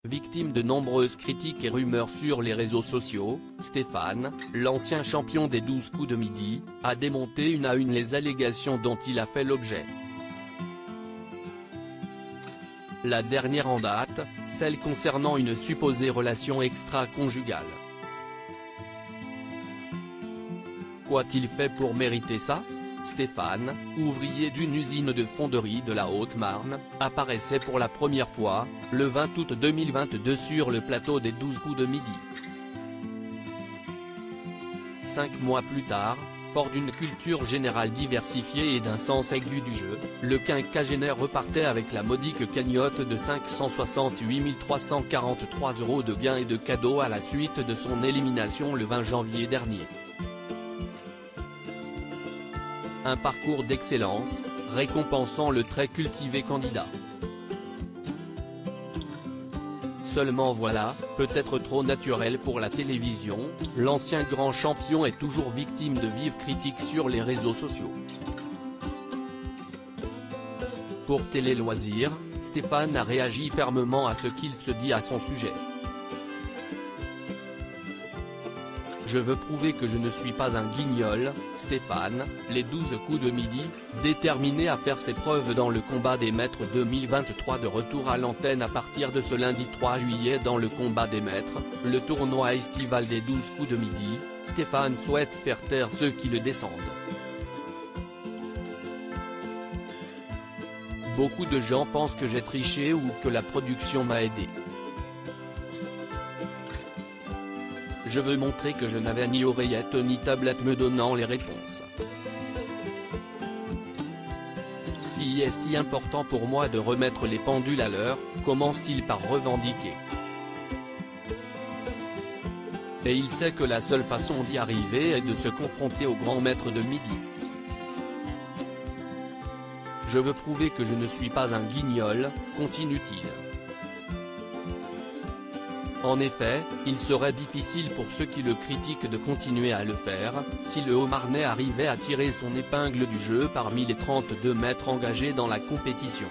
Victime de nombreuses critiques et rumeurs sur les réseaux sociaux, Stéphane, l'ancien champion des 12 coups de midi, a démonté une à une les allégations dont il a fait l'objet. La dernière en date, celle concernant une supposée relation extra-conjugale. Qu'a-t-il fait pour mériter ça ? Stéphane, ouvrier d'une usine de fonderie de la Haute-Marne, apparaissait pour la première fois, le 20 août 2022 sur le plateau des 12 coups de midi. 5 mois plus tard, fort d'une culture générale diversifiée et d'un sens aigu du jeu, le quinquagénaire repartait avec la modique cagnotte de 568 343 € de gains et de cadeaux à la suite de son élimination le 20 janvier dernier. Un parcours d'excellence, récompensant le très cultivé candidat. Seulement voilà, peut-être trop naturel pour la télévision, l'ancien grand champion est toujours victime de vives critiques sur les réseaux sociaux. Pour Télé Loisirs, Stéphane a réagi fermement à ce qu'il se dit à son sujet. Je veux prouver que je ne suis pas un guignol, Stéphane, les 12 coups de midi, déterminé à faire ses preuves dans le combat des maîtres 2023 de retour à l'antenne à partir de ce lundi 3 juillet dans le combat des maîtres, le tournoi estival des 12 coups de midi, Stéphane souhaite faire taire ceux qui le descendent. Beaucoup de gens pensent que j'ai triché ou que la production m'a aidé. Je veux montrer que je n'avais ni oreillette ni tablette me donnant les réponses. Si est-il important pour moi de remettre les pendules à l'heure, commence-t-il par revendiquer. Et il sait que la seule façon d'y arriver est de se confronter au grand maître de midi. Je veux prouver que je ne suis pas un guignol, continue-t-il. En effet, il serait difficile pour ceux qui le critiquent de continuer à le faire, si le Haut-Marnais arrivait à tirer son épingle du jeu parmi les 32 maîtres engagés dans la compétition.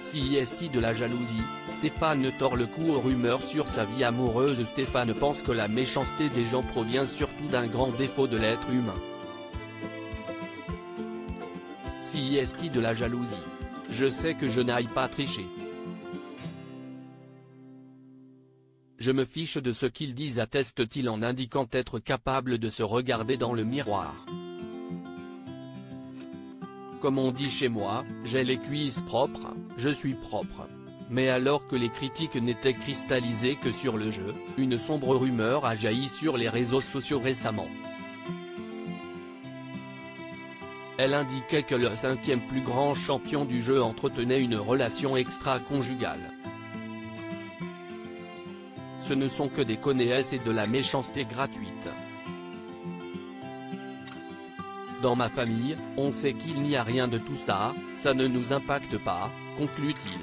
Si est-il de la jalousie, Stéphane tord le cou aux rumeurs sur sa vie amoureuse. Stéphane pense que la méchanceté des gens provient surtout d'un grand défaut de l'être humain. Si est-il de la jalousie ? Je sais que je n'aille pas tricher. Je me fiche de ce qu'ils disent, atteste-t-il en indiquant être capable de se regarder dans le miroir. Comme on dit chez moi, j'ai les cuisses propres, je suis propre. Mais alors que les critiques n'étaient cristallisées que sur le jeu, une sombre rumeur a jailli sur les réseaux sociaux récemment. Elle indiquait que le 5e plus grand champion du jeu entretenait une relation extra-conjugale. Ce ne sont que des connaissances et de la méchanceté gratuite. Dans ma famille, on sait qu'il n'y a rien de tout ça, ça ne nous impacte pas, conclut-il.